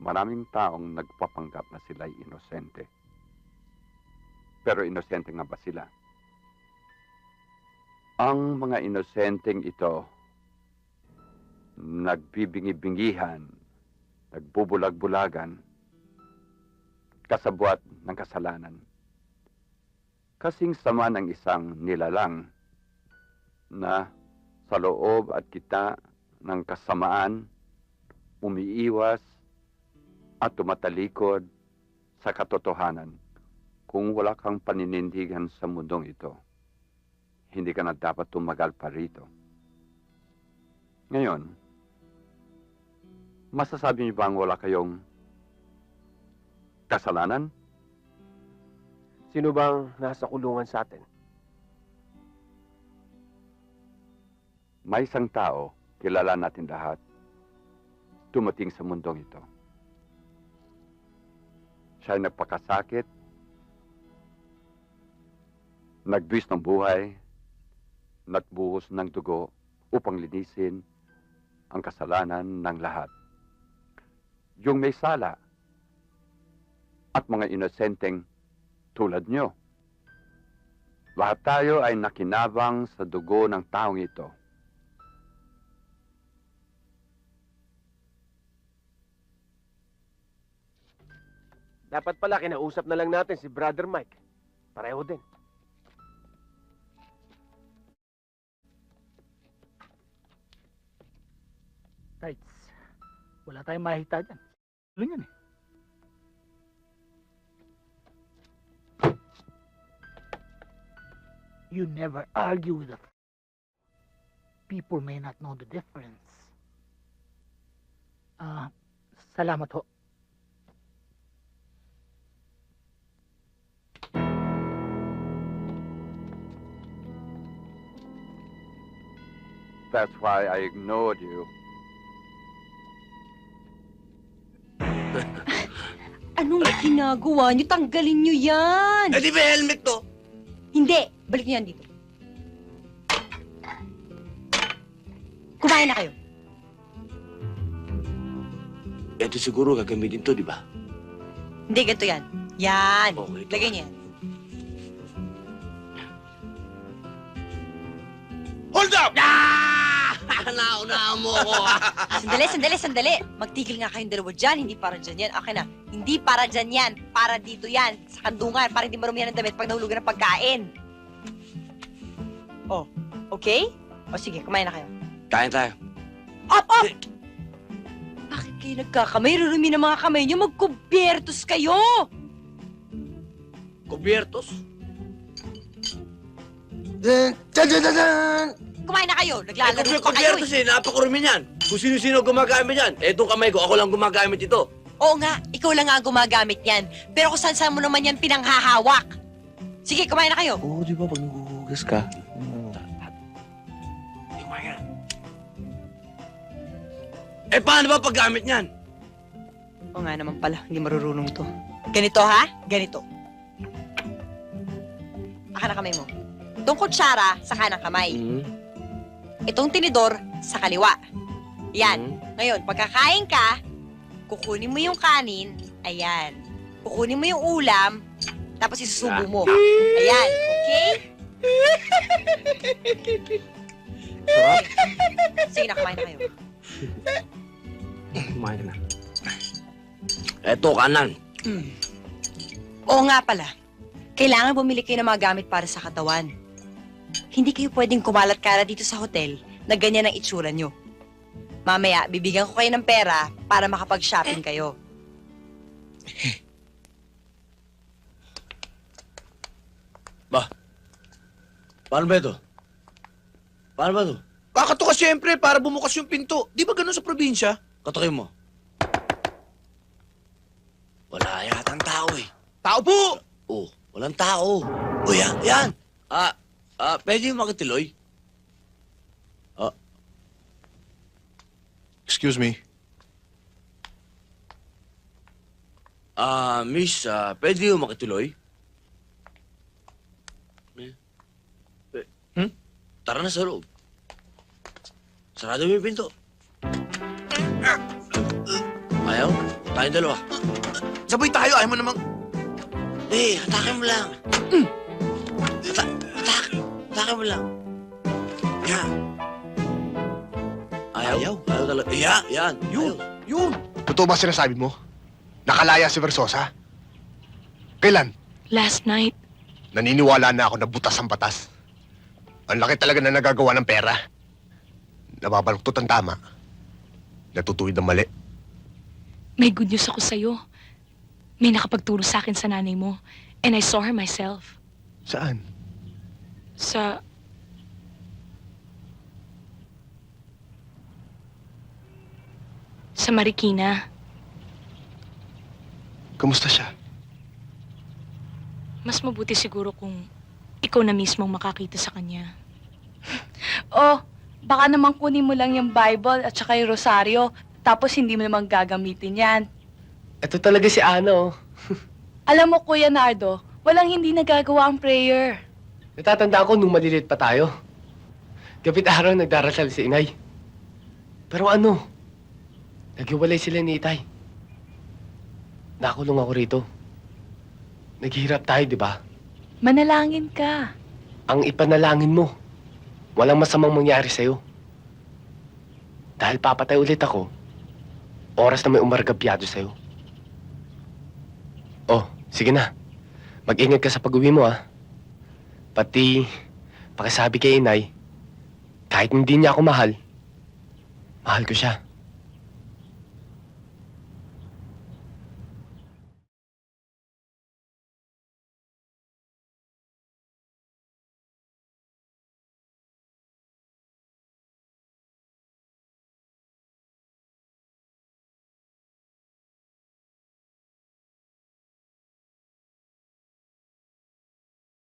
Maraming taong nagpapanggap na sila'y inosente. Pero inosente nga ba sila? Ang mga inosenteng ito, nagbibingi-bingihan, nagbubulag-bulagan, kasabwat ng kasalanan. Kasing sama ng isang nilalang na sa loob at kita ng kasamaan, umiiwas at tumatalikod sa katotohanan. Kung wala kang paninindigan sa mundong ito, hindi ka na dapat tumagal pa rito. Ngayon, masasabi niyo bang wala kayong kasalanan? Sino bang nasa kulungan sa atin? May isang tao, kilala natin lahat, tumating sa mundong ito. Siya ay nagpakasakit, nagbuwis ng buhay, nagbuhos ng dugo upang linisin ang kasalanan ng lahat. Yung may sala at mga inosenteng tulad nyo. Lahat tayo ay nakinabang sa dugo ng taong ito. Dapat pala kinausap na lang natin si Brother Mike. Pareho din. Tights. Wala tayong makikita dyan. Ano yan eh? You never argue with a people may not know the difference. Salamat ho. That's why I ignored you. Anong ginagawa niyo? Tanggalin niyo yan! Eh di ba helmet to? Hindi! Balik niyo yan dito. Kumain na kayo. Ito siguro gagamitin to, di ba? Hindi, ganito yan. Yan! Okay. Lagay niyo yan. Hold up! Ah! Nauna mo ako. Sandali. Magtigil nga kayong dalawa dyan. Hindi para dyan yan. Okay na. Hindi para dyan yan. Para dito yan. Sa kandungan. Para hindi marumihan ng damit pag nahulugan ng pagkain. Oh, okay? O sige, kumain na kayo. Kain tayo. Up! Bakit kayo nagkakamay? Rurumi ng mga kamay niyo. Magkubyertos kayo! Kubiertos? Kumain na kayo. Naglalaro pa kayo Kubiertos eh. Napakurumi niyan. Kung sino-sino gumagamit yan. Etong kamay ko, ako lang gumagamit ito. Oo nga, ikaw lang nga ang gumagamit yan. Pero kung saan mo naman yan pinanghahawak. Sige, kumain na kayo. Oo, di ba? Pag naghuhugas ka. Kumain na. Eh, paano ba paggamit niyan? Oo nga naman pala, hindi marurunong to. Ganito ha? Ganito. Aka na kamay mo. Itong kutsara sa kanang kamay. Itong tinidor sa kaliwa. Yan. Ngayon, pagkakain ka, kukunin mo yung kanin. Ayan. Kukunin mo yung ulam, tapos isusubo mo. Ayan. Okay? Sarap. Sige na, kumain na kayo. Kumain na. Eto, kanan. Oo nga pala. Kailangan bumili kayo ng mga gamit para sa katawan. Hindi kayo pwedeng kumalat-kala dito sa hotel na ganyan ang itsura nyo. Mamaya, bibigyan ko kayo ng pera para makapag-shopping kayo. Ba? Paano ba ito? Paano ba ito? Kakatuka siyempre para bumukas yung pinto. Di ba ganun sa probinsya? Katukin mo. Wala yatang tao eh. Tao po! Oh, walang tao. Oh, yan. Pwede yung makitiloy? Excuse me. Miss, pwede yung makituloy? Tara na sa loob. Sarado mo yung pinto. Ayaw? Tayong dalawa. Sabay tayo, ayaw mo namang... Eh, hatakin mo lang. Hatakin mo lang. Yan. Ayaw talaga. Yan. Yun, yun. Totoo ba sinasabi mo? Nakalaya si Versosa? Kailan? Last night, Naniniwala na ako na butas ang batas. Ang laki talaga na nagagawa ng pera. Nababaluktot ang tama. Natutuwid ang mali. may good news ako sa'yo. May nakapagturo sa akin sa nanay mo. And I saw her myself. Saan? Sa... Sa Marikina. Kamusta siya? Mas mabuti siguro kung ikaw na mismong makakita sa kanya. Oh, baka naman kunin mo lang yung Bible at saka yung Rosaryo, tapos hindi mo naman gagamitin yan. Ito talaga si Ana, oh. Alam mo, Kuya Nardo, walang hindi nagagawa ang prayer. Natatandaan ko nung maliliit pa tayo. Gabit araw nagdarasal si Inay. Pero ano? Naghiwalay sila ni Itay. Nakulong ako rito. Naghihirap tayo, di ba? Manalangin ka. Ang ipanalangin mo, walang masamang mangyari sa'yo. Dahil papatay ulit ako, oras na may umargabyado sa'yo. Oh, sige na. Mag-ingat ka sa pag-uwi mo, ah. Pati, pakisabi kay Inay, kahit hindi niya ako mahal, mahal ko siya.